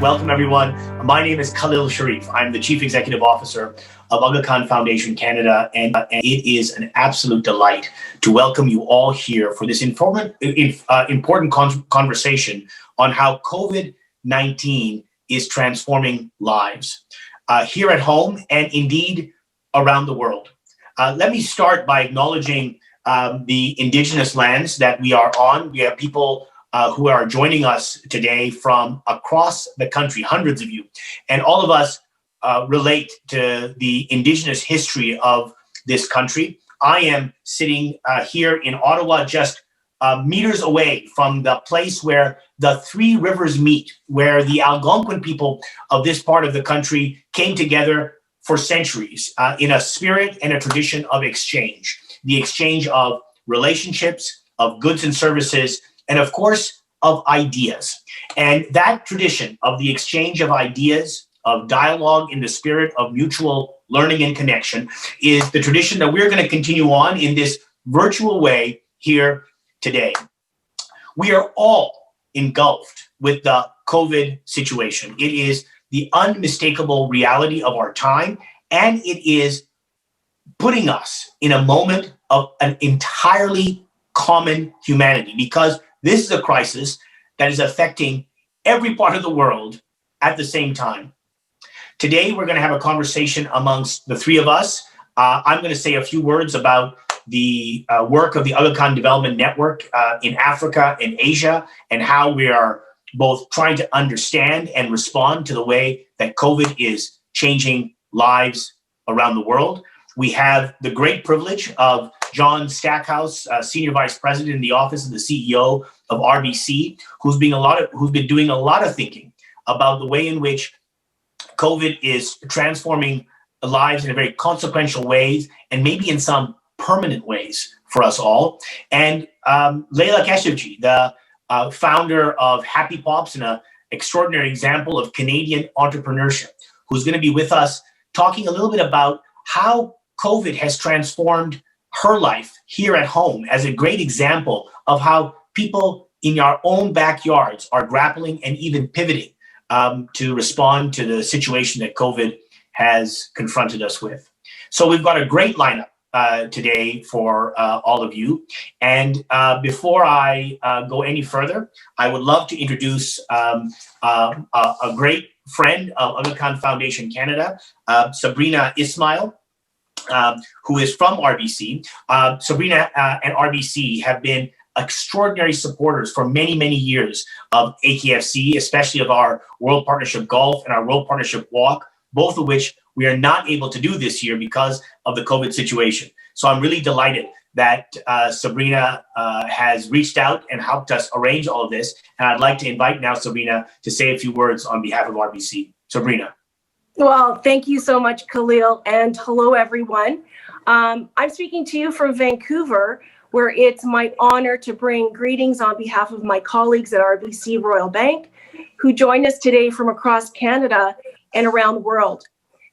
Welcome, everyone. My name is Khalil Shariff. I'm the Chief Executive Officer of Aga Khan Foundation Canada, and it is an absolute delight to welcome you all here for this important conversation on how COVID-19 is transforming lives here at home and indeed around the world. Let me start by acknowledging the Indigenous lands that we are on. We have people who are joining us today from across the country, hundreds of you, and all of us relate to the Indigenous history of this country. I am sitting here in Ottawa, just meters away from the place where the three rivers meet, where the Algonquin people of this part of the country came together for centuries in a spirit and a tradition of exchange, the exchange of relationships, of goods and services, and of course, of ideas. And that tradition of the exchange of ideas, of dialogue in the spirit of mutual learning and connection is the tradition that we're going to continue on in this virtual way here today. We are all engulfed with the COVID situation. It is the unmistakable reality of our time, and it is putting us in a moment of an entirely common humanity, because this is a crisis that is affecting every part of the world at the same time. Today, we're going to have a conversation amongst the three of us. I'm going to say a few words about the work of the Aga Khan Development Network in Africa and Asia, and how we are both trying to understand and respond to the way that COVID is changing lives around the world. We have the great privilege of John Stackhouse, Senior Vice President in the Office of the CEO of RBC, who's been doing a lot of thinking about the way in which COVID is transforming lives in a very consequential ways, and maybe in some permanent ways for us all. And Leila Keshavjee, the founder of Happy Pops and an extraordinary example of Canadian entrepreneurship, who's going to be with us talking a little bit about how COVID has transformed her life here at home as a great example of how people in our own backyards are grappling and even pivoting to respond to the situation that COVID has confronted us with. So we've got a great lineup today for all of you. And before I go any further, I would love to introduce a great friend of Aga Khan Foundation Canada, Sabrina Ismail, who is from RBC. Sabrina and RBC have been extraordinary supporters for many, many years of AKFC, especially of our World Partnership Golf and our World Partnership Walk, both of which we are not able to do this year because of the COVID situation. So I'm really delighted that Sabrina has reached out and helped us arrange all of this. And I'd like to invite now Sabrina to say a few words on behalf of RBC. Sabrina. Well, thank you so much, Khalil, and hello, everyone. I'm speaking to you from Vancouver, where it's my honor to bring greetings on behalf of my colleagues at RBC Royal Bank, who joined us today from across Canada and around the world.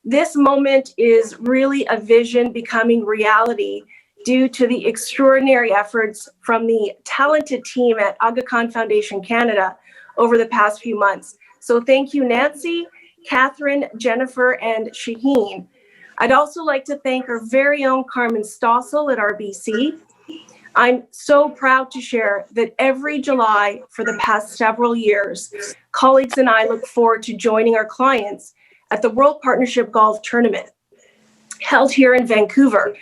This moment is really a vision becoming reality due to the extraordinary efforts from the talented team at Aga Khan Foundation Canada over the past few months. So thank you, Nancy, Catherine, Jennifer, and Shaheen. I'd also like to thank our very own Carmen Stossel at RBC, I'm so proud to share that every July for the past several years, colleagues and I look forward to joining our clients at the World Partnership Golf Tournament, held here in Vancouver,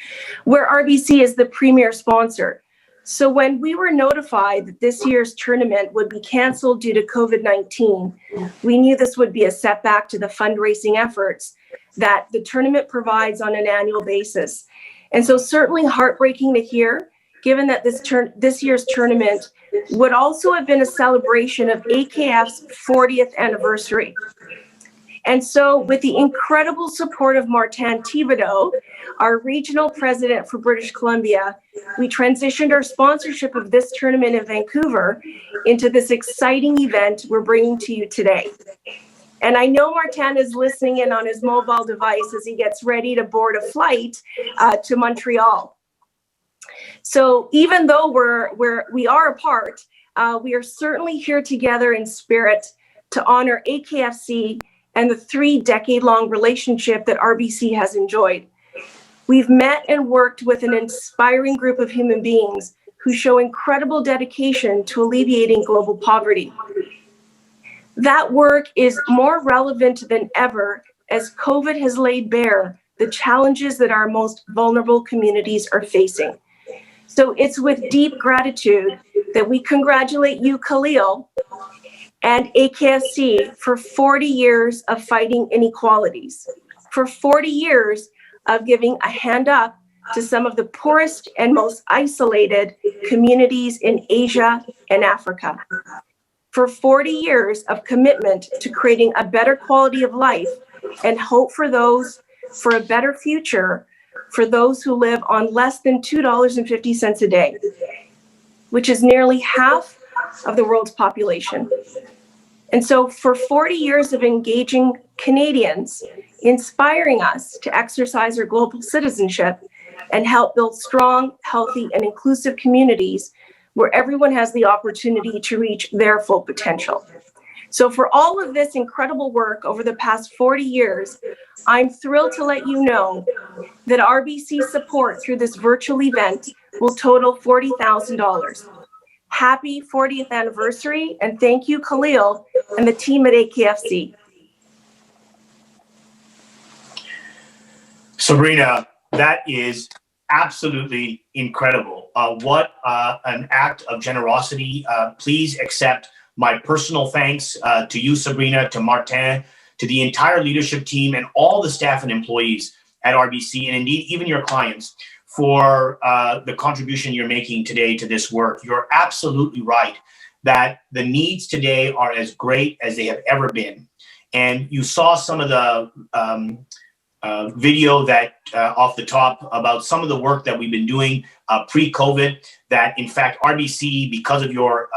where RBC is the premier sponsor. So when we were notified that this year's tournament would be canceled due to COVID-19, we knew this would be a setback to the fundraising efforts that the tournament provides on an annual basis. And so certainly heartbreaking to hear, given that this year's tournament would also have been a celebration of AKF's 40th anniversary. And so with the incredible support of Martin Thibodeau, our regional president for British Columbia, we transitioned our sponsorship of this tournament in Vancouver into this exciting event we're bringing to you today. And I know Martin is listening in on his mobile device as he gets ready to board a flight to Montreal. So even though we are apart, we are certainly here together in spirit to honor AKFC and the 3-decade-long relationship that RBC has enjoyed. We've met and worked with an inspiring group of human beings who show incredible dedication to alleviating global poverty. That work is more relevant than ever as COVID has laid bare the challenges that our most vulnerable communities are facing. So it's with deep gratitude that we congratulate you, Khalil, and AKFC for 40 years of fighting inequalities, for 40 years of giving a hand up to some of the poorest and most isolated communities in Asia and Africa, for 40 years of commitment to creating a better quality of life and hope for a better future for those who live on less than $2.50 a day, which is nearly half of the world's population. And so for 40 years of engaging Canadians, inspiring us to exercise our global citizenship and help build strong, healthy, and inclusive communities where everyone has the opportunity to reach their full potential. So for all of this incredible work over the past 40 years, I'm thrilled to let you know that RBC support through this virtual event will total $40,000. Happy 40th anniversary, and thank you, Khalil, and the team at AKFC. Sabrina, that is absolutely incredible. What an act of generosity. Please accept my personal thanks to you, Sabrina, to Martin, to the entire leadership team and all the staff and employees at RBC, and indeed even your clients, for the contribution you're making today to this work. You're absolutely right that the needs today are as great as they have ever been. And you saw some of the video that off the top about some of the work that we've been doing pre-COVID, that in fact RBC, because of your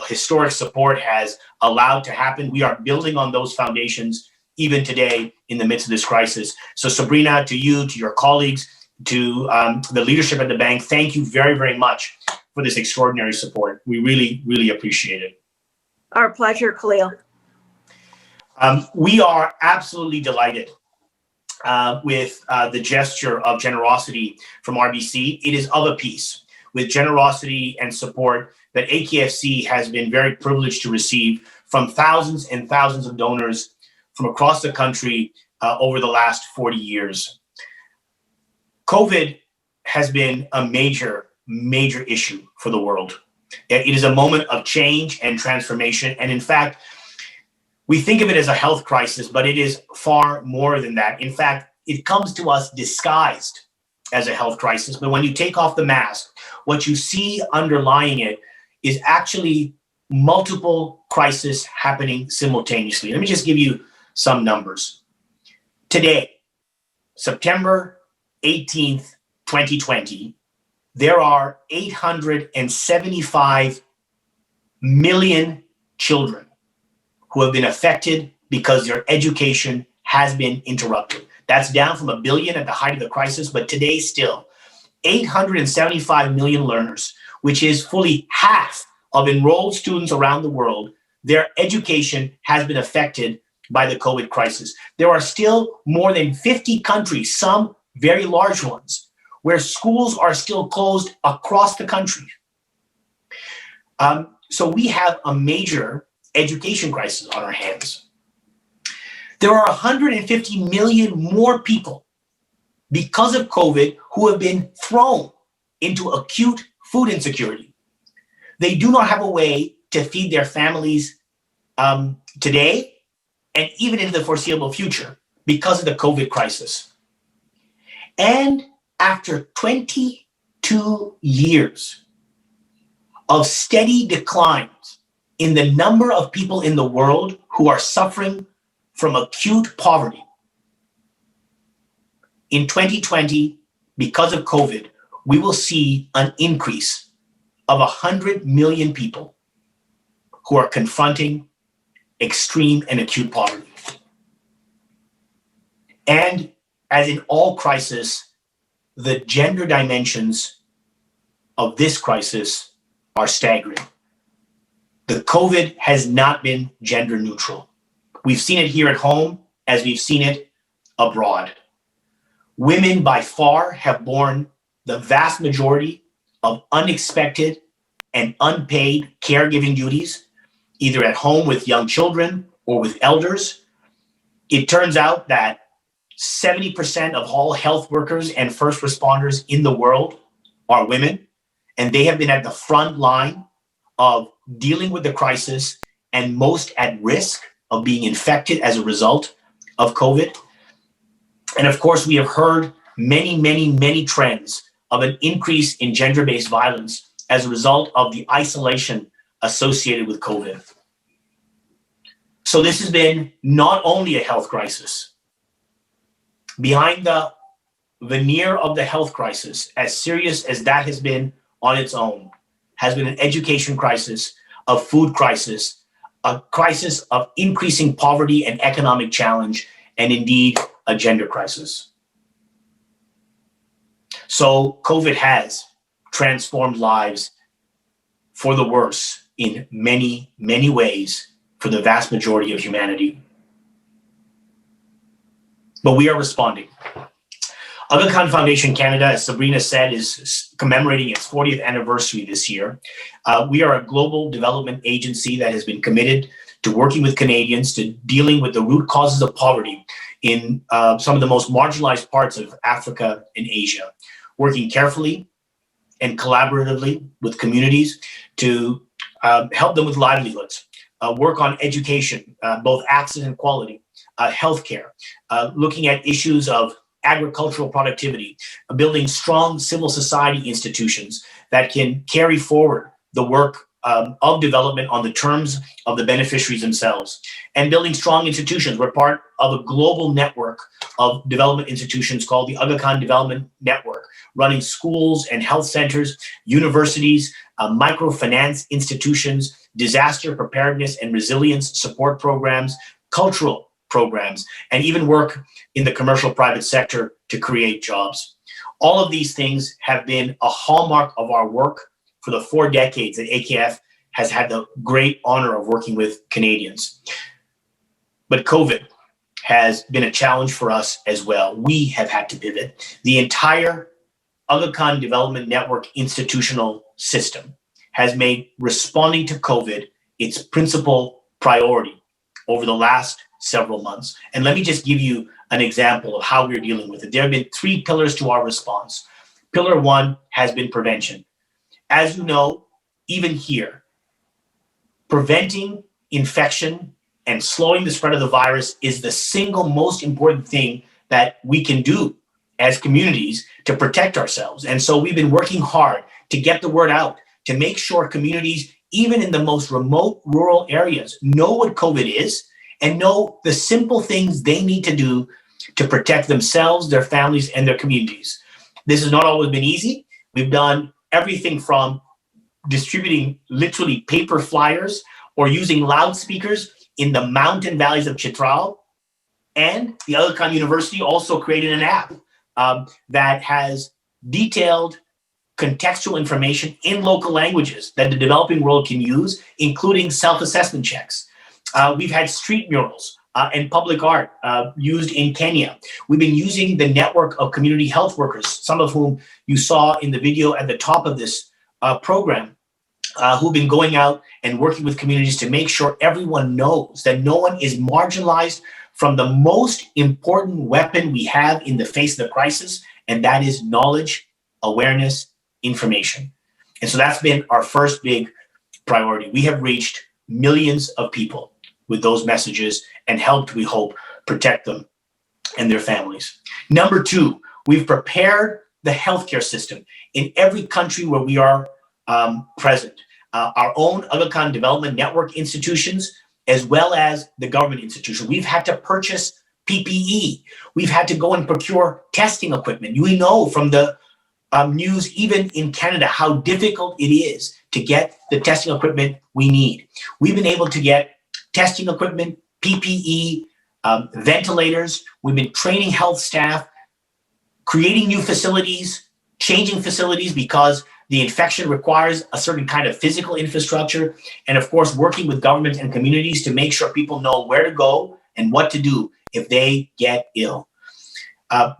historic support, has allowed to happen. We are building on those foundations even today in the midst of this crisis. So Sabrina, to you, to your colleagues, to the leadership at the bank, thank you very, very much for this extraordinary support. We really, really appreciate it. Our pleasure, Khalil. We are absolutely delighted with the gesture of generosity from RBC. It is of a piece with generosity and support that AKFC has been very privileged to receive from thousands and thousands of donors from across the country over the last 40 years. COVID has been a major, major issue for the world. It is a moment of change and transformation. And in fact, we think of it as a health crisis, but it is far more than that. In fact, it comes to us disguised as a health crisis. But when you take off the mask, what you see underlying it is actually multiple crises happening simultaneously. Let me just give you some numbers. Today, September 18th, 2020, there are 875 million children who have been affected because their education has been interrupted. That's down from 1 billion at the height of the crisis, but today still 875 million learners, which is fully half of enrolled students around the world, their education has been affected by the COVID crisis. There are still more than 50 countries, some very large ones, where schools are still closed across the country. So we have a major education crisis on our hands. There are 150 million more people because of COVID who have been thrown into acute food insecurity. They do not have a way to feed their families today and even into the foreseeable future because of the COVID crisis. And after 22 years of steady declines in the number of people in the world who are suffering from acute poverty, in 2020, because of COVID, we will see an increase of 100 million people who are confronting extreme and acute poverty. And as in all crises, the gender dimensions of this crisis are staggering. The COVID has not been gender neutral. We've seen it here at home as we've seen it abroad. Women by far have borne the vast majority of unexpected and unpaid caregiving duties, either at home with young children or with elders. It turns out that 70% of all health workers and first responders in the world are women, and they have been at the front line of dealing with the crisis and most at risk of being infected as a result of COVID. And of course, we have heard many trends of an increase in gender-based violence as a result of the isolation associated with COVID. So this has been not only a health crisis. Behind the veneer of the health crisis, as serious as that has been on its own, has been an education crisis, a food crisis, a crisis of increasing poverty and economic challenge, and indeed a gender crisis. So COVID has transformed lives for the worse in many ways for the vast majority of humanity. But we are responding. Aga Khan Foundation Canada, as Sabrina said, is commemorating its 40th anniversary this year. We are a global development agency that has been committed to working with Canadians to dealing with the root causes of poverty in some of the most marginalized parts of Africa and Asia, working carefully and collaboratively with communities to help them with livelihoods, work on education, both access and quality, healthcare, looking at issues of agricultural productivity, building strong civil society institutions that can carry forward the work of development on the terms of the beneficiaries themselves, and building strong institutions. We're part of a global network of development institutions called the Aga Khan Development Network, running schools and health centers, universities, microfinance institutions, disaster preparedness and resilience support programs, cultural programs, and even work in the commercial private sector to create jobs. All of these things have been a hallmark of our work for the 4 decades that AKF has had the great honor of working with Canadians. But COVID has been a challenge for us as well. We have had to pivot. The entire Aga Khan Development Network institutional system has made responding to COVID its principal priority over the last several months. And let me just give you an example of how we're dealing with it. There have been 3 pillars to our response. Pillar 1 has been prevention. As you know, even here, preventing infection and slowing the spread of the virus is the single most important thing that we can do as communities to protect ourselves. And so we've been working hard to get the word out, to make sure communities, even in the most remote rural areas, know what COVID is and know the simple things they need to do to protect themselves, their families, and their communities. This has not always been easy. We've done everything from distributing literally paper flyers or using loudspeakers in the mountain valleys of Chitral. And the Aga Khan University also created an app that has detailed contextual information in local languages that the developing world can use, including self-assessment checks. We've had street murals and public art used in Kenya. We've been using the network of community health workers, some of whom you saw in the video at the top of this program, who've been going out and working with communities to make sure everyone knows that no one is marginalized from the most important weapon we have in the face of the crisis, and that is knowledge, awareness, information. And so that's been our first big priority. We have reached millions of people with those messages and helped, we hope, protect them and their families. Number two, we've prepared the healthcare system in every country where we are present. Our own Aga Khan Development Network institutions, as well as the government institution. We've had to purchase PPE. We've had to go and procure testing equipment. We know from the news, even in Canada, how difficult it is to get the testing equipment we need. We've been able to get testing equipment, PPE, ventilators. We've been training health staff, creating new facilities, changing facilities because the infection requires a certain kind of physical infrastructure, and of course, working with governments and communities to make sure people know where to go and what to do if they get ill.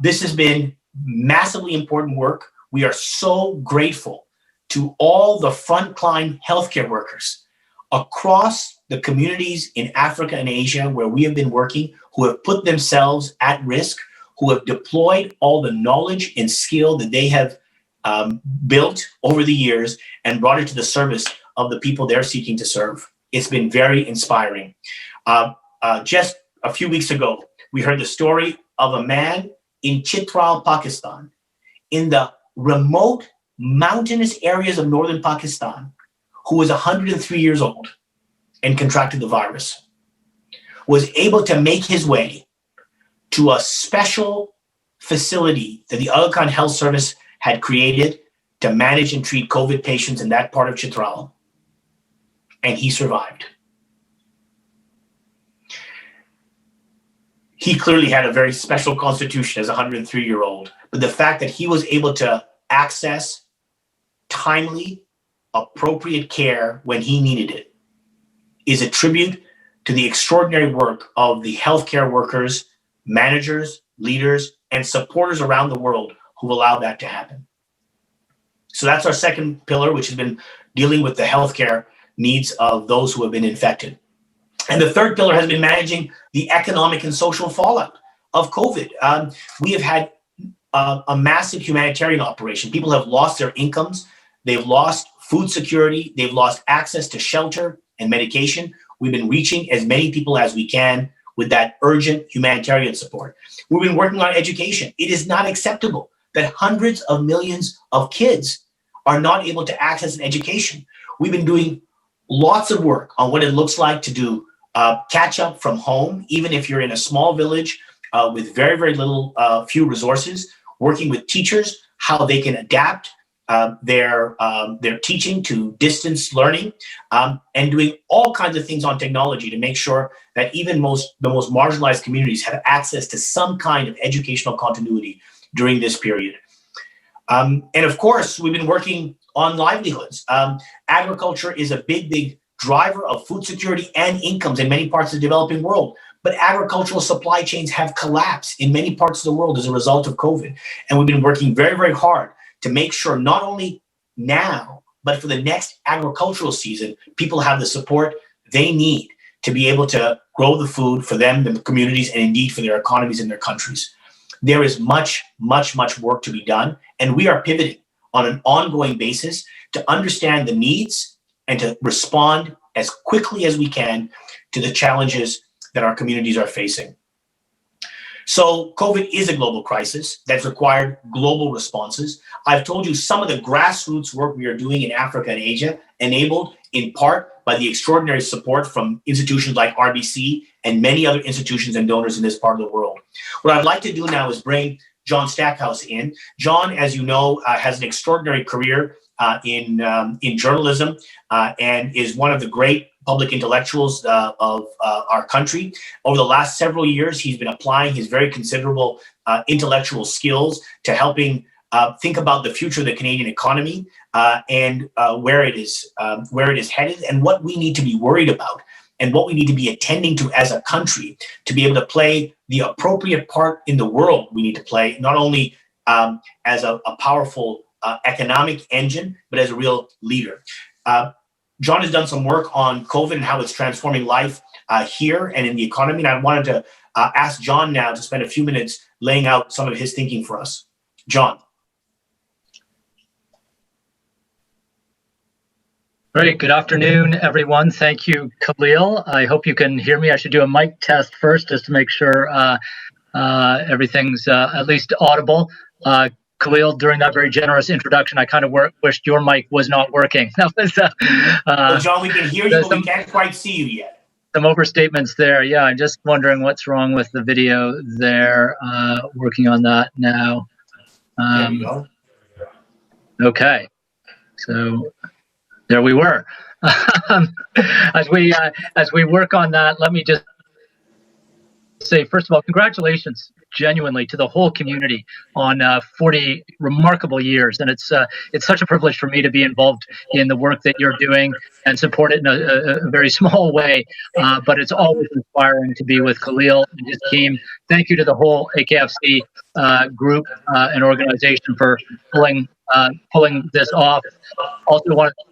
This has been massively important work. We are so grateful to all the frontline healthcare workers across the communities in Africa and Asia where we have been working, who have put themselves at risk, who have deployed all the knowledge and skill that they have built over the years and brought it to the service of the people they're seeking to serve. It's been very inspiring. Just a few weeks ago, we heard the story of a man in Chitral, Pakistan, in the remote mountainous areas of northern Pakistan, who was 103 years old and contracted the virus, was able to make his way to a special facility that the Aga Khan Health Service had created to manage and treat COVID patients in that part of Chitral, and he survived. He clearly had a very special constitution as a 103-year-old, but the fact that he was able to access timely, appropriate care when he needed it is a tribute to the extraordinary work of the healthcare workers, managers, leaders, and supporters around the world who allowed that to happen. So that's our second pillar, which has been dealing with the healthcare needs of those who have been infected. And the third pillar has been managing the economic and social fallout of COVID. We have had a massive humanitarian operation. People have lost their incomes. They've lost food security. They've lost access to shelter and medication. We've been reaching as many people as we can with that urgent humanitarian support. We've been working on education. It is not acceptable that hundreds of millions of kids are not able to access an education. We've been doing lots of work on what it looks like to do catch up from home, even if you're in a small village with very, very little, few resources, working with teachers, how they can adapt their teaching to distance learning, and doing all kinds of things on technology to make sure that even the most marginalized communities have access to some kind of educational continuity during this period. And of course, we've been working on livelihoods. Agriculture is a big, big driver of food security and incomes in many parts of the developing world. But agricultural supply chains have collapsed in many parts of the world as a result of COVID. And we've been working very, very hard to make sure not only now, but for the next agricultural season, people have the support they need to be able to grow the food for them, the communities, and indeed for their economies and their countries. There is much, much, much work to be done. And we are pivoting on an ongoing basis to understand the needs and to respond as quickly as we can to the challenges that our communities are facing. So COVID is a global crisis that's required global responses. I've told you some of the grassroots work we are doing in Africa and Asia, enabled in part by the extraordinary support from institutions like RBC and many other institutions and donors in this part of the world. What I'd like to do now is bring John Stackhouse in. John, as you know, has an extraordinary career in journalism and is one of the great public intellectuals of our country. Over the last several years, he's been applying his very considerable intellectual skills to helping think about the future of the Canadian economy and where it is headed and what we need to be worried about and what we need to be attending to as a country to be able to play the appropriate part in the world we need to play, not only as a powerful economic engine, but as a real leader. John has done some work on COVID and how it's transforming life here and in the economy. And I wanted to ask John now to spend a few minutes laying out some of his thinking for us. John. Great. Good afternoon, everyone. Thank you, Khalil. I hope you can hear me. I should do a mic test first just to make sure everything's at least audible. Khalil, during that very generous introduction, I kind of wished your mic was not working. That was, well, John, we can hear you, but we can't quite see you yet. Some overstatements there. Yeah, I'm just wondering what's wrong with the video there. Working on that now. There you go. Okay. So there we were. As we work on that, let me just say, first of all, congratulations genuinely to the whole community on 40 remarkable years. And it's such a privilege for me to be involved in the work that you're doing and support it in a very small way. But it's always inspiring to be with Khalil and his team. Thank you to the whole AKFC group and organization for pulling this off. Also want to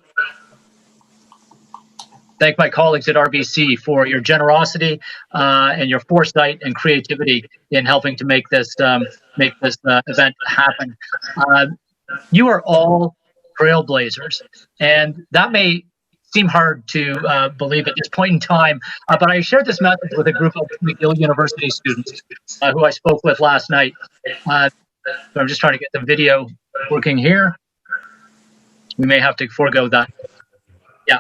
thank my colleagues at RBC for your generosity and your foresight and creativity in helping to make this event happen. You are all trailblazers, and that may seem hard to believe at this point in time, but I shared this message with a group of McGill University students who I spoke with last night. So I'm just trying to get the video working here. We may have to forego that. Yeah.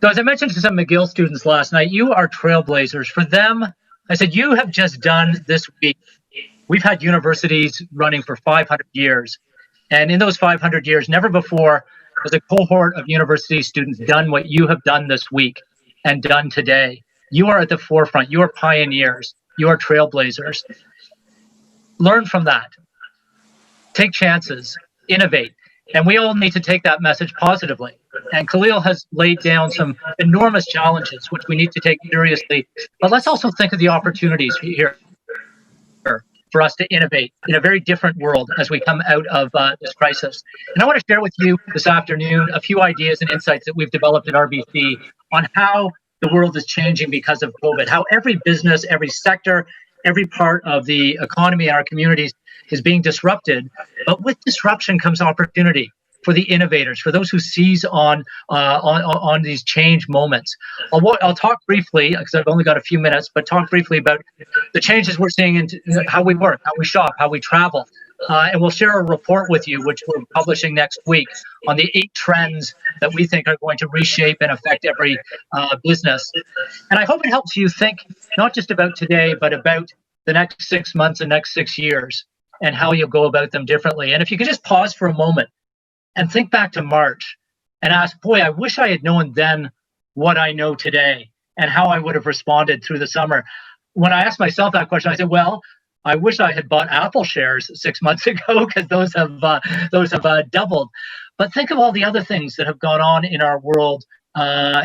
So as I mentioned to some McGill students last night, you are trailblazers. For them, I said, you have just done this week. We've had universities running for 500 years. And in those 500 years, never before has a cohort of university students done what you have done this week and done today. You are at the forefront. You are pioneers. You are trailblazers. Learn from that. Take chances. Innovate. And we all need to take that message positively. And Khalil has laid down some enormous challenges, which we need to take seriously. But let's also think of the opportunities here for us to innovate in a very different world as we come out of this crisis. And I want to share with you this afternoon a few ideas and insights that we've developed at RBC on how the world is changing because of COVID, how every business, every sector, every part of the economy in our communities is being disrupted. But with disruption comes opportunity for the innovators, for those who seize on these change moments. I'll talk briefly, because I've only got a few minutes, but talk briefly about the changes we're seeing in how we work, how we shop, how we travel. And we'll share a report with you, which we're publishing next week, on the 8 trends that we think are going to reshape and affect every business. And I hope it helps you think not just about today, but about the next 6 months and next 6 years and how you'll go about them differently. And if you could just pause for a moment and think back to March and ask, boy, I wish I had known then what I know today and how I would have responded through the summer. When I asked myself that question, I said, well, I wish I had bought Apple shares 6 months ago because those have doubled. But think of all the other things that have gone on in our world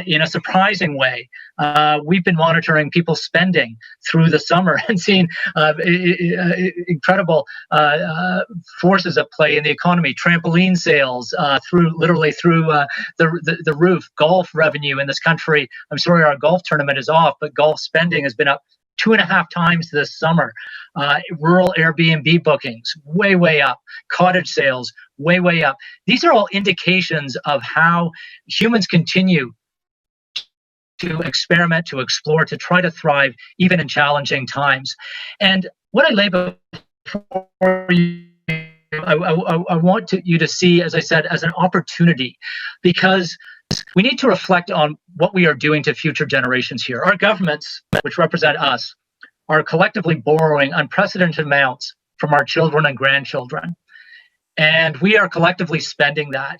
in a surprising way. We've been monitoring people's spending through the summer and seeing incredible forces at play in the economy. Trampoline sales through the roof. Golf revenue in this country. I'm sorry, our golf tournament is off, but golf spending has been up 2.5 times this summer. Rural Airbnb bookings, way up. Cottage sales, way up. These are all indications of how humans continue to experiment, to explore, to try to thrive, even in challenging times. And what I lay before you, I want you to see, as I said, as an opportunity, because we need to reflect on what we are doing to future generations here. Our governments, which represent us, are collectively borrowing unprecedented amounts from our children and grandchildren. And we are collectively spending that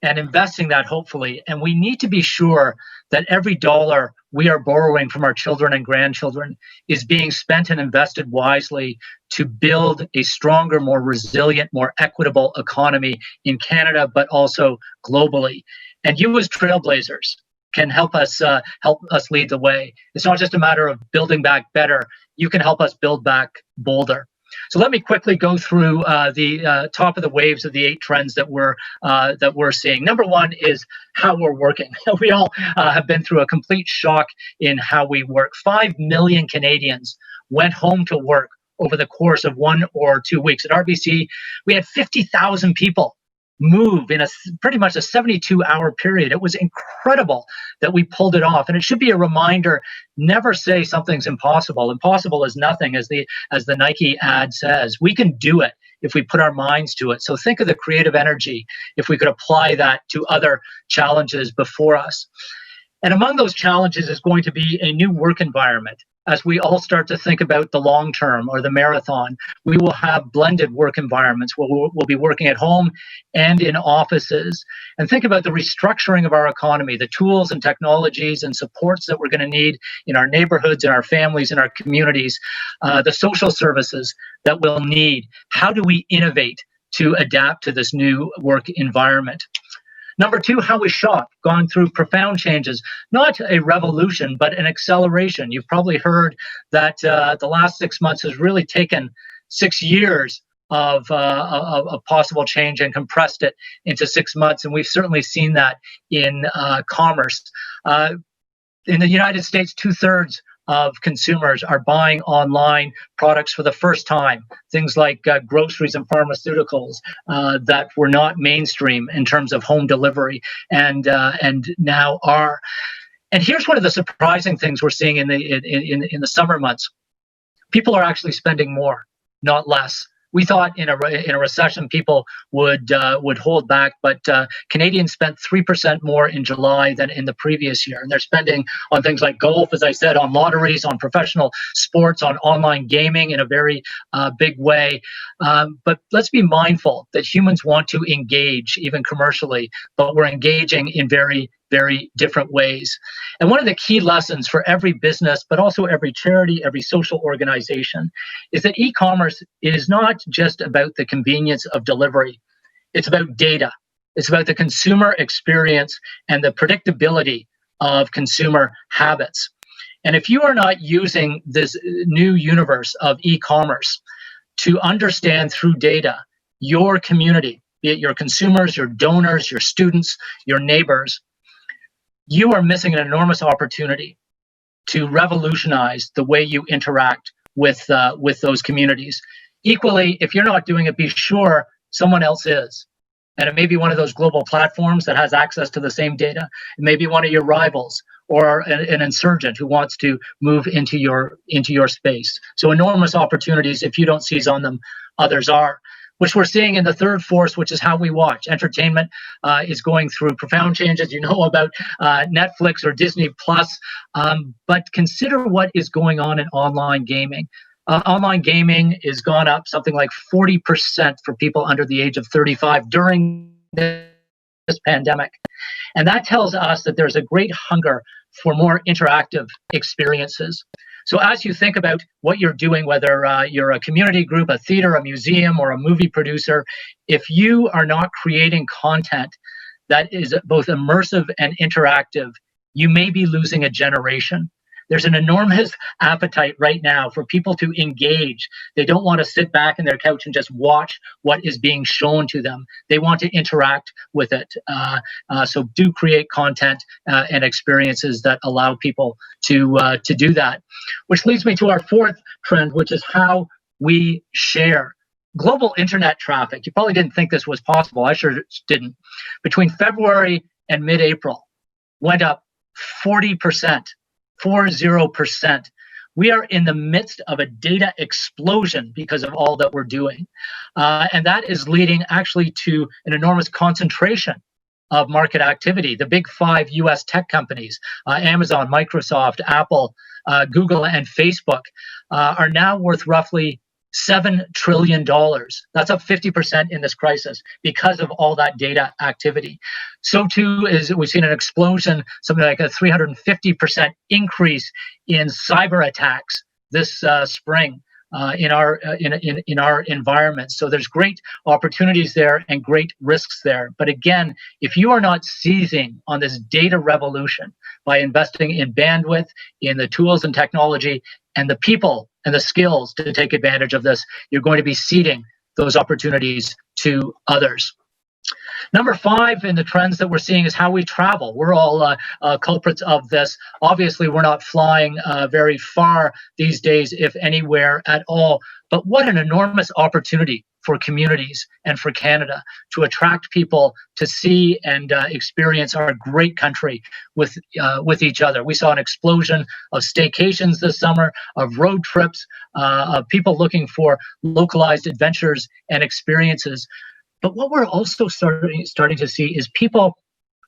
and investing that, hopefully. And we need to be sure that every dollar we are borrowing from our children and grandchildren is being spent and invested wisely to build a stronger, more resilient, more equitable economy in Canada, but also globally. And you as trailblazers can help us lead the way. It's not just a matter of building back better. You can help us build back bolder. So let me quickly go through the top of the waves of the 8 trends that we're seeing. Number one is how we're working. We all have been through a complete shock in how we work. 5 million Canadians went home to work over the course of 1 or 2 weeks. At RBC, we had 50,000 people move in pretty much a 72-hour period. It was incredible that we pulled it off. And it should be a reminder, never say something's impossible. Impossible is nothing, as the Nike ad says. We can do it if we put our minds to it. So think of the creative energy if we could apply that to other challenges before us. And among those challenges is going to be a new work environment. As we all start to think about the long term or the marathon, we will have blended work environments where we'll be working at home and in offices. And think about the restructuring of our economy, the tools and technologies and supports that we're going to need in our neighborhoods, in our families, in our communities, the social services that we'll need. How do we innovate to adapt to this new work environment? Number two, how we shop, gone through profound changes, not a revolution, but an acceleration. You've probably heard that the last 6 months has really taken 6 years of possible change and compressed it into 6 months. And we've certainly seen that in commerce. In the United States, 2/3 of consumers are buying online products for the first time. Things like groceries and pharmaceuticals that were not mainstream in terms of home delivery, and now are. And here's one of the surprising things we're seeing in the summer months: people are actually spending more, not less. We thought in a recession people would hold back, but Canadians spent 3% more in July than in the previous year, and they're spending on things like golf, as I said, on lotteries, on professional sports, on online gaming in a very big way. But let's be mindful that humans want to engage, even commercially, but we're engaging in very, very different ways. And one of the key lessons for every business, but also every charity, every social organization, is that e-commerce is not just about the convenience of delivery. It's about data. It's about the consumer experience and the predictability of consumer habits. And if you are not using this new universe of e-commerce to understand through data your community, be it your consumers, your donors, your students, your neighbors, you are missing an enormous opportunity to revolutionize the way you interact with those communities. Equally, if you're not doing it, be sure someone else is. And it may be one of those global platforms that has access to the same data. It may be one of your rivals or an insurgent who wants to move into your space. So enormous opportunities. If you don't seize on them, others are. Which we're seeing in the third force, which is how we watch. Entertainment is going through profound changes. You know about Netflix or Disney Plus, but consider what is going on in online gaming. Online gaming has gone up something like 40% for people under the age of 35 during this pandemic. And that tells us that there's a great hunger for more interactive experiences. So as you think about what you're doing, whether you're a community group, a theater, a museum, or a movie producer, if you are not creating content that is both immersive and interactive, you may be losing a generation. There's an enormous appetite right now for people to engage. They don't want to sit back in their couch and just watch what is being shown to them. They want to interact with it. So do create content and experiences that allow people to do that. Which leads me to our fourth trend, which is how we share. Global internet traffic. You probably didn't think this was possible. I sure didn't. Between February and mid-April, went up 40%. 40%. We are in the midst of a data explosion because of all that we're doing. And that is leading actually to an enormous concentration of market activity. The big 5 US tech companies, Amazon, Microsoft, Apple, Google, and Facebook, are now worth roughly $7 trillion. That's up 50% in this crisis because of all that data activity. So too is we've seen an explosion, something like a 350% increase in cyber attacks this spring. in our environment. So there's great opportunities there and great risks there. But again, if you are not seizing on this data revolution by investing in bandwidth, in the tools and technology, and the people and the skills to take advantage of this, you're going to be ceding those opportunities to others. Number 5 in the trends that we're seeing is how we travel. We're all culprits of this. Obviously, we're not flying very far these days, if anywhere at all. But what an enormous opportunity for communities and for Canada to attract people to see and experience our great country with each other. We saw an explosion of staycations this summer, of road trips, of people looking for localized adventures and experiences. But what we're also starting to see is people,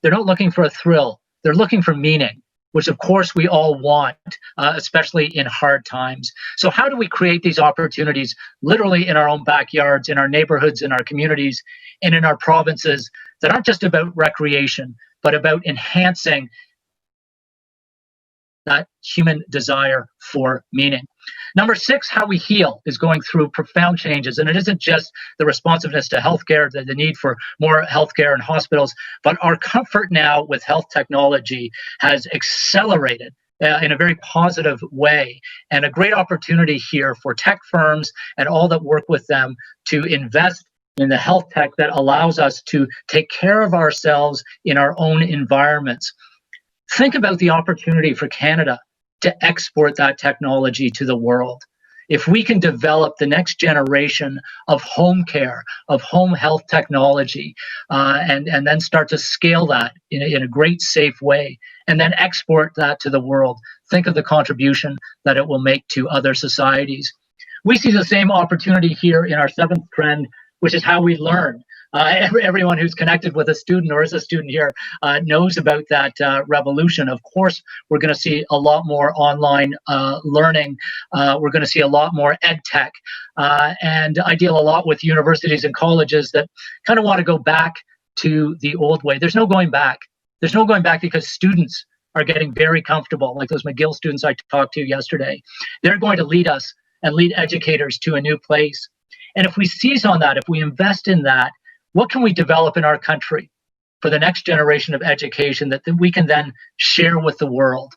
they're not looking for a thrill, they're looking for meaning, which of course we all want, especially in hard times. So how do we create these opportunities literally in our own backyards, in our neighborhoods, in our communities, and in our provinces that aren't just about recreation, but about enhancing that human desire for meaning? Number 6, how we heal is going through profound changes. And it isn't just the responsiveness to healthcare, the need for more healthcare and hospitals, but our comfort now with health technology has accelerated in a very positive way. And a great opportunity here for tech firms and all that work with them to invest in the health tech that allows us to take care of ourselves in our own environments. Think about the opportunity for Canada to export that technology to the world. If we can develop the next generation of home care, of home health technology, and then start to scale that in a great, safe way, and then export that to the world, think of the contribution that it will make to other societies. We see the same opportunity here in our 7th trend, which is how we learn. Everyone who's connected with a student or is a student here knows about that revolution. Of course, we're going to see a lot more online learning. We're going to see a lot more ed tech. And I deal a lot with universities and colleges that kind of want to go back to the old way. There's no going back. There's no going back because students are getting very comfortable, like those McGill students I talked to yesterday. They're going to lead us and lead educators to a new place. And if we seize on that, if we invest in that, what can we develop in our country for the next generation of education that we can then share with the world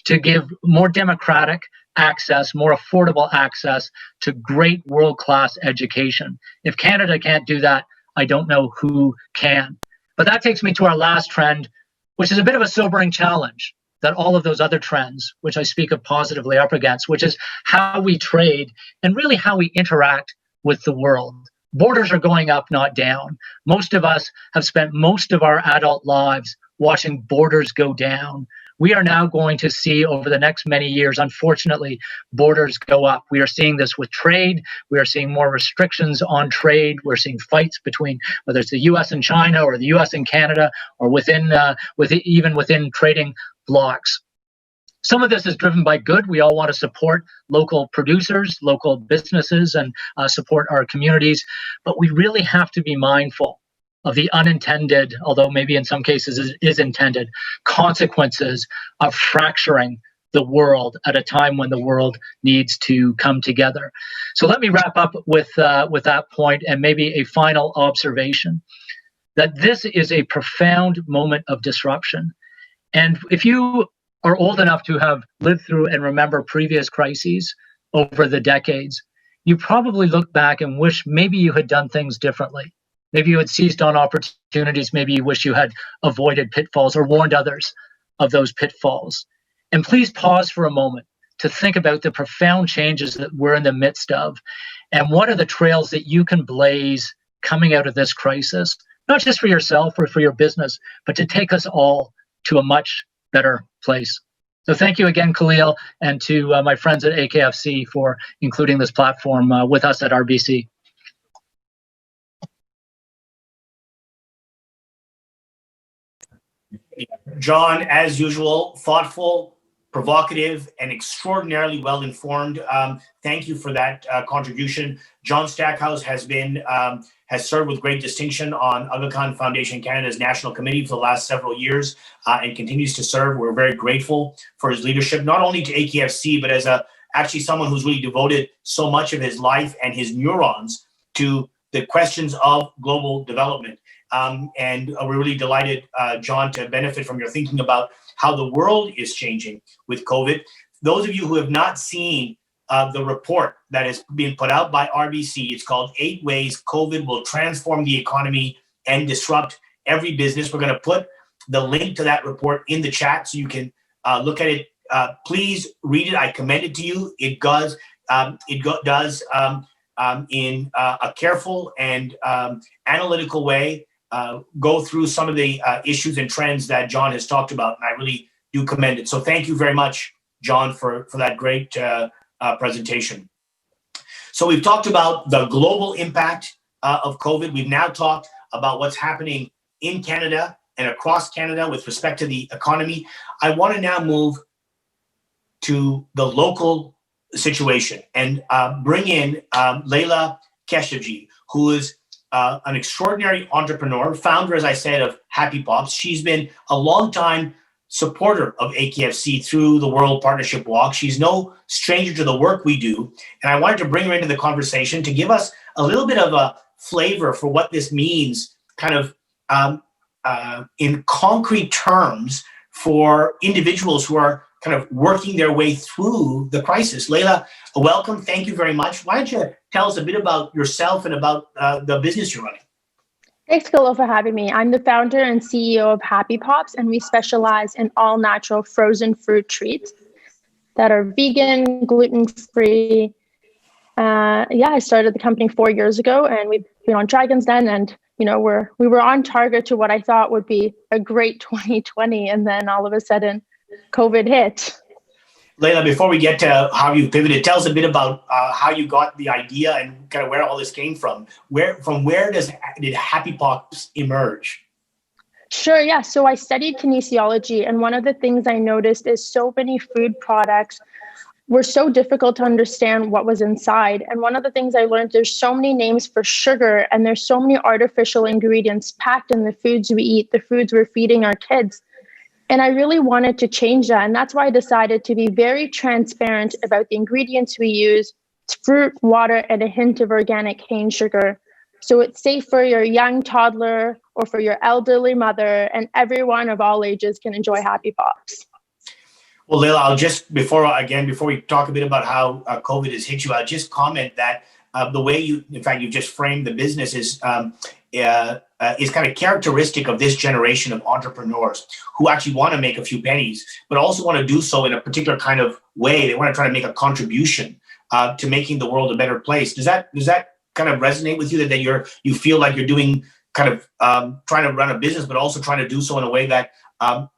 to give more democratic access, more affordable access to great world-class education? If Canada can't do that, I don't know who can. But that takes me to our last trend, which is a bit of a sobering challenge that all of those other trends, which I speak of positively, up against, which is how we trade and really how we interact with the world. Borders are going up, not down. Most of us have spent most of our adult lives watching borders go down. We are now going to see over the next many years, unfortunately, borders go up. We are seeing this with trade. We are seeing more restrictions on trade. We're seeing fights between whether it's the US and China or the US and Canada or even within trading blocs. Some of this is driven by good. We all want to support local producers, local businesses, and support our communities. But we really have to be mindful of the unintended, although maybe in some cases is intended, consequences of fracturing the world at a time when the world needs to come together. So let me wrap up with that point and maybe a final observation, that this is a profound moment of disruption. And if you are old enough to have lived through and remember previous crises over the decades, you probably look back and wish maybe you had done things differently. Maybe you had seized on opportunities. Maybe you wish you had avoided pitfalls or warned others of those pitfalls. And please pause for a moment to think about the profound changes that we're in the midst of. And what are the trails that you can blaze coming out of this crisis, not just for yourself or for your business, but to take us all to a much better place. So thank you again, Khalil, and to my friends at AKFC for including this platform with us at RBC. John, as usual, thoughtful, provocative, and extraordinarily well-informed. Thank you for that contribution. John Stackhouse has served with great distinction on Aga Khan Foundation Canada's National Committee for the last several years and continues to serve. We're very grateful for his leadership, not only to AKFC, but as actually someone who's really devoted so much of his life and his neurons to the questions of global development. And we're really delighted, John, to benefit from your thinking about how the world is changing with COVID. Those of you who have not seen the report that is being put out by RBC, it's called 8 Ways COVID Will Transform the Economy and Disrupt Every Business. We're going to put the link to that report in the chat so you can look at it. Please read it. I commend it to you. It does in a careful and analytical way go through some of the issues and trends that John has talked about, and I really do commend it. So thank you very much, John, for that great presentation. So we've talked about the global impact of COVID. We've now talked about what's happening in Canada and across Canada with respect to the economy. I want to now move to the local situation and bring in Leila Keshavjee, who is an extraordinary entrepreneur, founder, as I said, of Happy Pops. She's been a long-time supporter of AKFC through the World Partnership Walk. She's no stranger to the work we do. And I wanted to bring her into the conversation to give us a little bit of a flavor for what this means kind of in concrete terms for individuals who are kind of working their way through the crisis. Leila, welcome. Thank you very much. Why don't you tell us a bit about yourself and about the business you're running? Thanks, Khalil, for having me. I'm the founder and CEO of Happy Pops, and we specialize in all natural frozen fruit treats that are vegan, gluten-free. I started the company 4 years ago, and we've been on Dragon's Den, and we were on target to what I thought would be a great 2020, and then all of a sudden, COVID hit. Leila, before we get to how you pivoted, tell us a bit about how you got the idea and kind of where all this came from. Where did Happy Pops emerge? Sure, yeah. So I studied kinesiology, and one of the things I noticed is so many food products were so difficult to understand what was inside. And one of the things I learned, there's so many names for sugar, and there's so many artificial ingredients packed in the foods we eat, the foods we're feeding our kids. And I really wanted to change that. And that's why I decided to be very transparent about the ingredients we use. It's fruit, water, and a hint of organic cane sugar. So it's safe for your young toddler or for your elderly mother, and everyone of all ages can enjoy Happy Pops. Well, Leila, I'll just, before we talk a bit about how COVID has hit you, I'll just comment that the way you've just framed the business is kind of characteristic of this generation of entrepreneurs who actually want to make a few pennies, but also want to do so in a particular kind of way. They want to try to make a contribution to making the world a better place. Does that kind of resonate with you, that you feel like you're doing kind of trying to run a business, but also trying to do so in a way that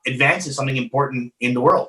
advances something important in the world?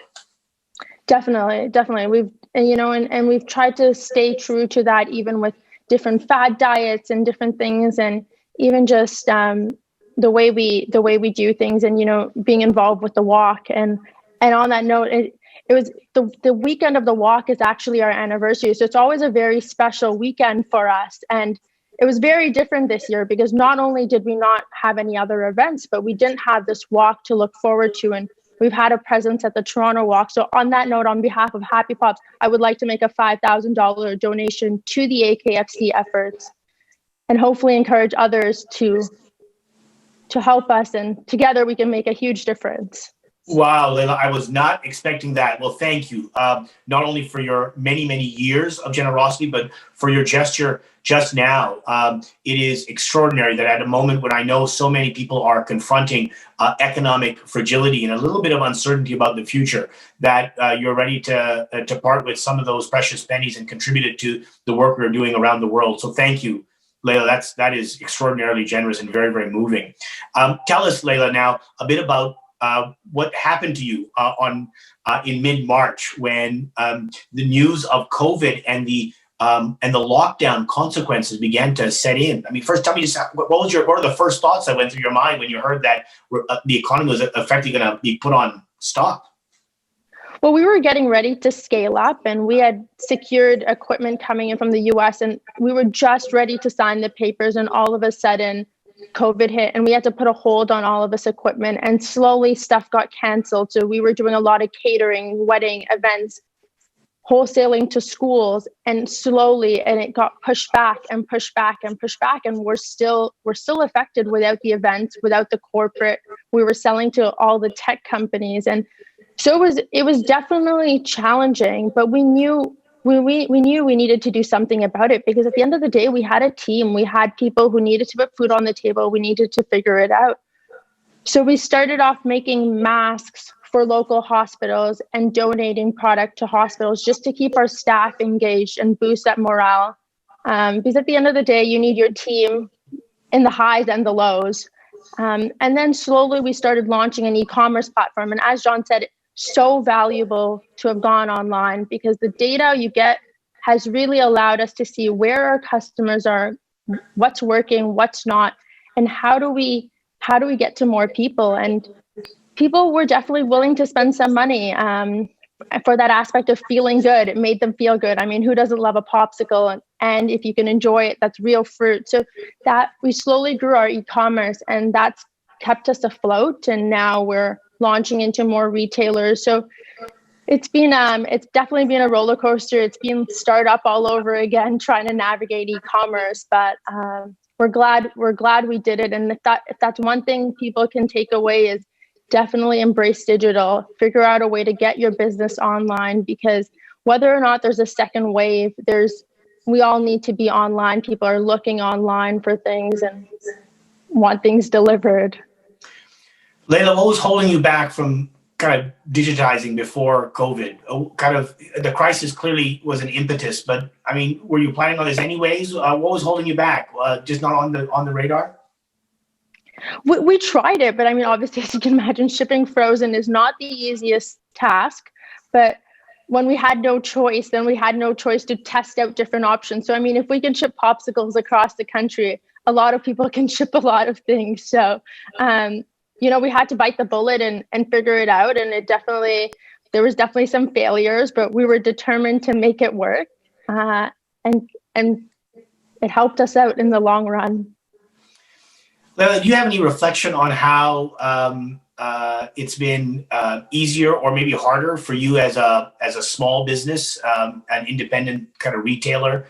Definitely. We've tried to stay true to that, even with different fad diets and different things, and even just the way we do things, and being involved with the walk. And on that note, it was the weekend of the walk is actually our anniversary, so it's always a very special weekend for us. And it was very different this year because not only did we not have any other events, but we didn't have this walk to look forward to, and we've had a presence at the Toronto Walk. So on that note, on behalf of Happy Pops, I would like to make a $5,000 donation to the AKFC efforts, and hopefully encourage others to help us, and together we can make a huge difference. Wow, Leila, I was not expecting that. Well, thank you, not only for your many, many years of generosity, but for your gesture just now. It is extraordinary that at a moment when I know so many people are confronting economic fragility and a little bit of uncertainty about the future, that you're ready to part with some of those precious pennies and contribute it to the work we're doing around the world. So thank you, Leila. That is extraordinarily generous and very, very moving. Tell us, Leila, now a bit about what happened to you in mid-March when the news of COVID and the lockdown consequences began to set in. I mean, first, tell me just what are the first thoughts that went through your mind when you heard that the economy was effectively going to be put on stop? Well, we were getting ready to scale up, and we had secured equipment coming in from the US, and we were just ready to sign the papers, and all of a sudden COVID hit, and we had to put a hold on all of this equipment, and slowly stuff got canceled. So we were doing a lot of catering, wedding events, wholesaling to schools, and slowly, and it got pushed back and pushed back and pushed back, and we're still affected without the events, without the corporate. We were selling to all the tech companies, and so it was definitely challenging, but we knew we needed to do something about it, because at the end of the day, we had a team, we had people who needed to put food on the table, we needed to figure it out. So we started off making masks for local hospitals and donating product to hospitals just to keep our staff engaged and boost that morale. Because at the end of the day, you need your team in the highs and the lows. And then slowly we started launching an e-commerce platform. And as John said, so valuable to have gone online, because the data you get has really allowed us to see where our customers are, what's working, what's not, and how do we get to more people. And people were definitely willing to spend some money for that aspect of feeling good. It made them feel good. I mean, who doesn't love a popsicle? And if you can enjoy it, that's real fruit. So that we slowly grew our e-commerce, and that's kept us afloat. And now we're launching into more retailers. So it's definitely been a roller coaster. It's been startup all over again, trying to navigate e-commerce, but we're glad we did it. And if that's one thing people can take away, is definitely embrace digital, figure out a way to get your business online, because whether or not there's a second wave, we all need to be online. People are looking online for things and want things delivered. Leila, what was holding you back from kind of digitizing before COVID? Kind of the crisis clearly was an impetus, but I mean, were you planning on this anyways? What was holding you back? Just not on the radar? We tried it, but I mean, obviously, as you can imagine, shipping frozen is not the easiest task. But when we had no choice, then we had no choice to test out different options. So, I mean, if we can ship popsicles across the country, a lot of people can ship a lot of things. So, we had to bite the bullet and figure it out. And there was definitely some failures, but we were determined to make it work. And it helped us out in the long run. Leila, do you have any reflection on how it's been easier or maybe harder for you as a small business, an independent kind of retailer,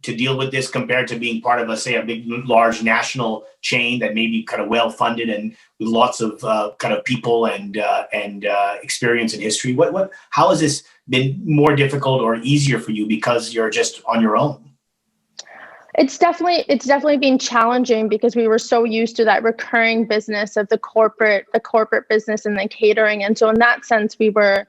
to deal with this compared to being part of a big, large national chain that may be kind of well-funded and with lots of kind of people and experience and history? How has this been more difficult or easier for you because you're just on your own? It's definitely been challenging, because we were so used to that recurring business of the corporate business and the catering. And so in that sense, we were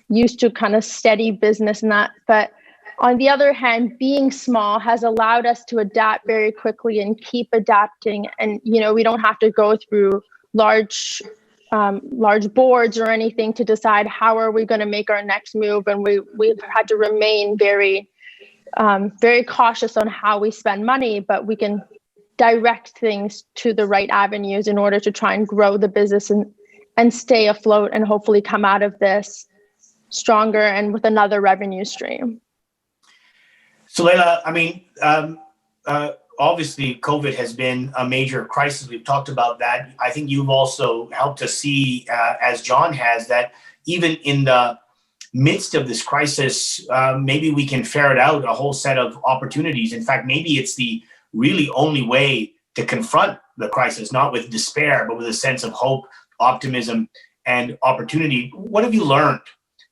used to kind of steady business and that. But on the other hand, being small has allowed us to adapt very quickly and keep adapting. And, we don't have to go through large boards or anything to decide how are we going to make our next move. And we've had to remain very cautious on how we spend money, but we can direct things to the right avenues in order to try and grow the business and stay afloat, and hopefully come out of this stronger and with another revenue stream. So Leila, I mean, obviously COVID has been a major crisis. We've talked about that. I think you've also helped us see, as John has, that even in the midst of this crisis, maybe we can ferret out a whole set of opportunities. In fact, maybe it's the really only way to confront the crisis, not with despair, but with a sense of hope, optimism, and opportunity. What have you learned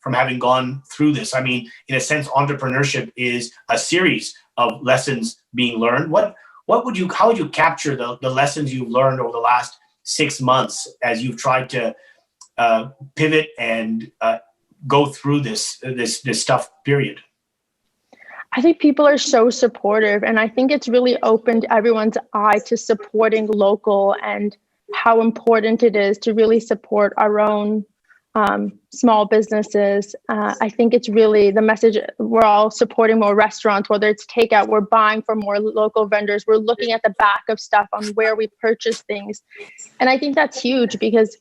from having gone through this? I mean, in a sense, entrepreneurship is a series of lessons being learned. How would you capture the lessons you've learned over the last 6 months as you've tried to pivot and go through this tough period? I think people are so supportive, and I think it's really opened everyone's eye to supporting local and how important it is to really support our own small businesses. I think it's really the message. We're all supporting more restaurants, whether it's takeout, we're buying from more local vendors. We're looking at the back of stuff on where we purchase things. And I think that's huge, because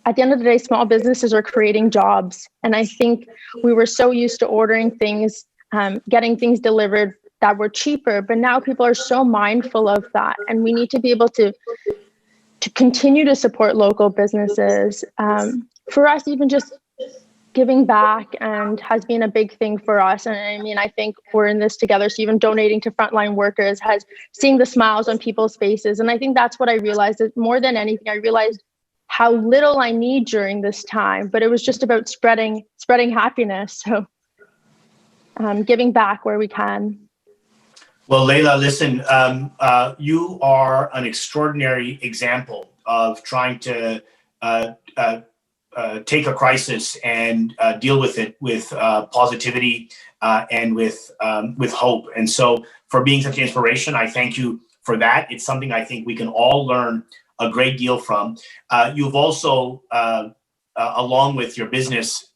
at the end of the day, small businesses are creating jobs. And I think we were so used to ordering things, getting things delivered that were cheaper, but now people are so mindful of that. And we need to be able to continue to support local businesses. For us, even just giving back and has been a big thing for us. And I mean, I think we're in this together. So even donating to frontline workers has seeing the smiles on people's faces. And I think that's what I realized, that more than anything, I realized how little I need during this time, but it was just about spreading happiness. So giving back where we can. Well, Leila, listen, you are an extraordinary example of trying to take a crisis and deal with it with positivity and with hope. And so for being such an inspiration, I thank you for that. It's something I think we can all learn a great deal from. You've also, along with your business,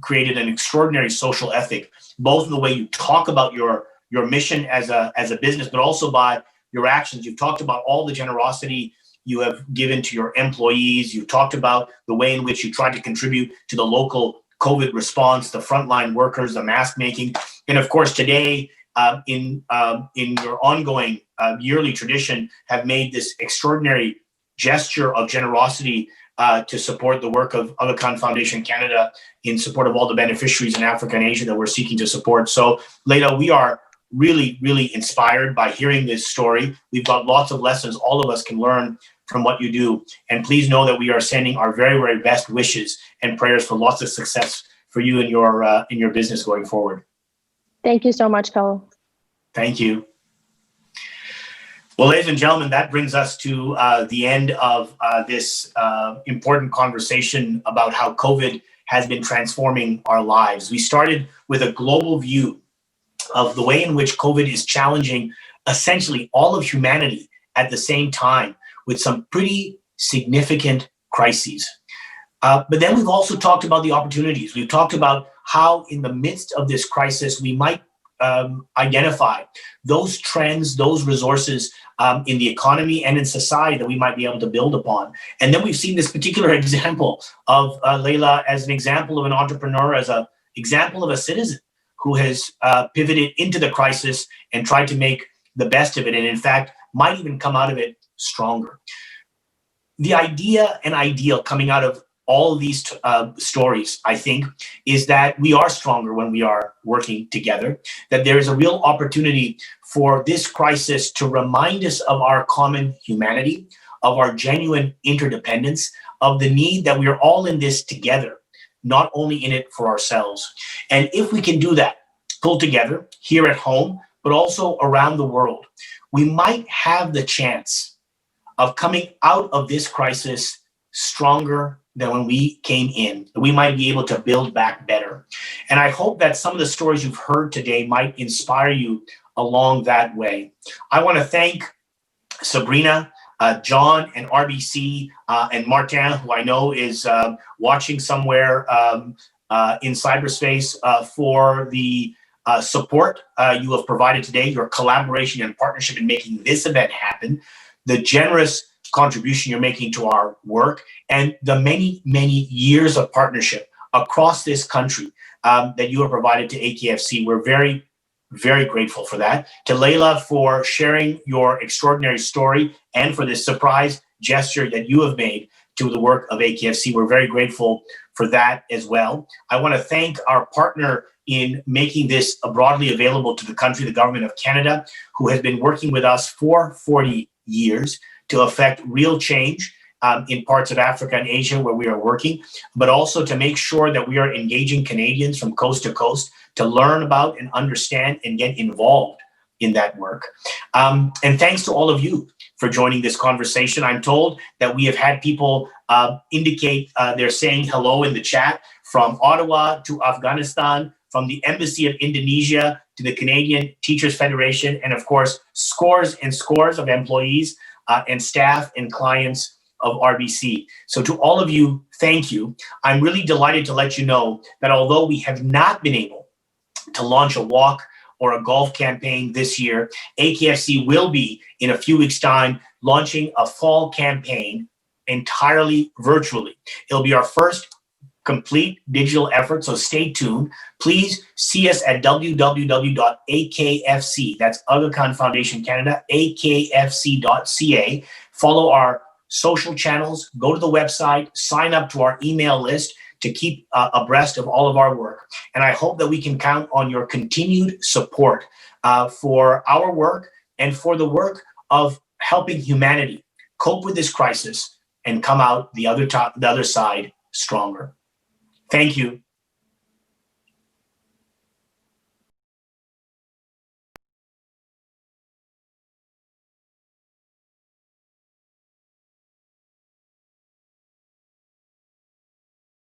created an extraordinary social ethic, both in the way you talk about your mission as a business, but also by your actions. You've talked about all the generosity you have given to your employees. You've talked about the way in which you tried to contribute to the local COVID response, the frontline workers, the mask making. And of course, today, in your ongoing yearly tradition, have made this extraordinary gesture of generosity to support the work of Aga Khan Foundation Canada in support of all the beneficiaries in Africa and Asia that we're seeking to support. So, Leila, we are really, really inspired by hearing this story. We've got lots of lessons all of us can learn from what you do. And please know that we are sending our very, very best wishes and prayers for lots of success for you and your business going forward. Thank you so much, Khalil. Thank you. Well, ladies and gentlemen, that brings us to the end of this important conversation about how COVID has been transforming our lives. We started with a global view of the way in which COVID is challenging essentially all of humanity at the same time with some pretty significant crises. But then we've also talked about the opportunities. We've talked about how in the midst of this crisis, we might identify those trends, those resources in the economy and in society that we might be able to build upon. And then we've seen this particular example of Leila as an example of an entrepreneur, as an example of a citizen who has pivoted into the crisis and tried to make the best of it, and in fact, might even come out of it stronger. The idea and ideal coming out of all of these stories, I think, is that we are stronger when we are working together, that there is a real opportunity for this crisis to remind us of our common humanity, of our genuine interdependence, of the need that we are all in this together, not only in it for ourselves. And if we can do that, pull together here at home, but also around the world, we might have the chance of coming out of this crisis stronger than when we came in. We might be able to build back better. And I hope that some of the stories you've heard today might inspire you along that way. I want to thank Sabrina, John, and RBC, and Martin, who I know is watching somewhere in cyberspace, for the support you have provided today, your collaboration and partnership in making this event happen, the generous contribution you're making to our work, and the many, many years of partnership across this country that you have provided to AKFC. We're very, very grateful for that. To Leila for sharing your extraordinary story and for this surprise gesture that you have made to the work of AKFC. We're very grateful for that as well. I want to thank our partner in making this broadly available to the country, the Government of Canada, who has been working with us for 40 years to affect real change in parts of Africa and Asia where we are working, but also to make sure that we are engaging Canadians from coast to coast to learn about and understand and get involved in that work. And thanks to all of you for joining this conversation. I'm told that we have had people indicate they're saying hello in the chat, from Ottawa to Afghanistan, from the Embassy of Indonesia to the Canadian Teachers Federation, and of course, scores and scores of employees and staff and clients of RBC. So to all of you, thank you. I'm really delighted to let you know that although we have not been able to launch a walk or a golf campaign this year, AKFC will be, in a few weeks' time, launching a fall campaign entirely virtually. It'll be our first complete digital effort, so stay tuned. Please see us at www.akfc, that's Aga Khan Foundation Canada, akfc.ca. Follow our social channels, go to the website, sign up to our email list to keep abreast of all of our work. And I hope that we can count on your continued support for our work and for the work of helping humanity cope with this crisis and come out the other side stronger. Thank you.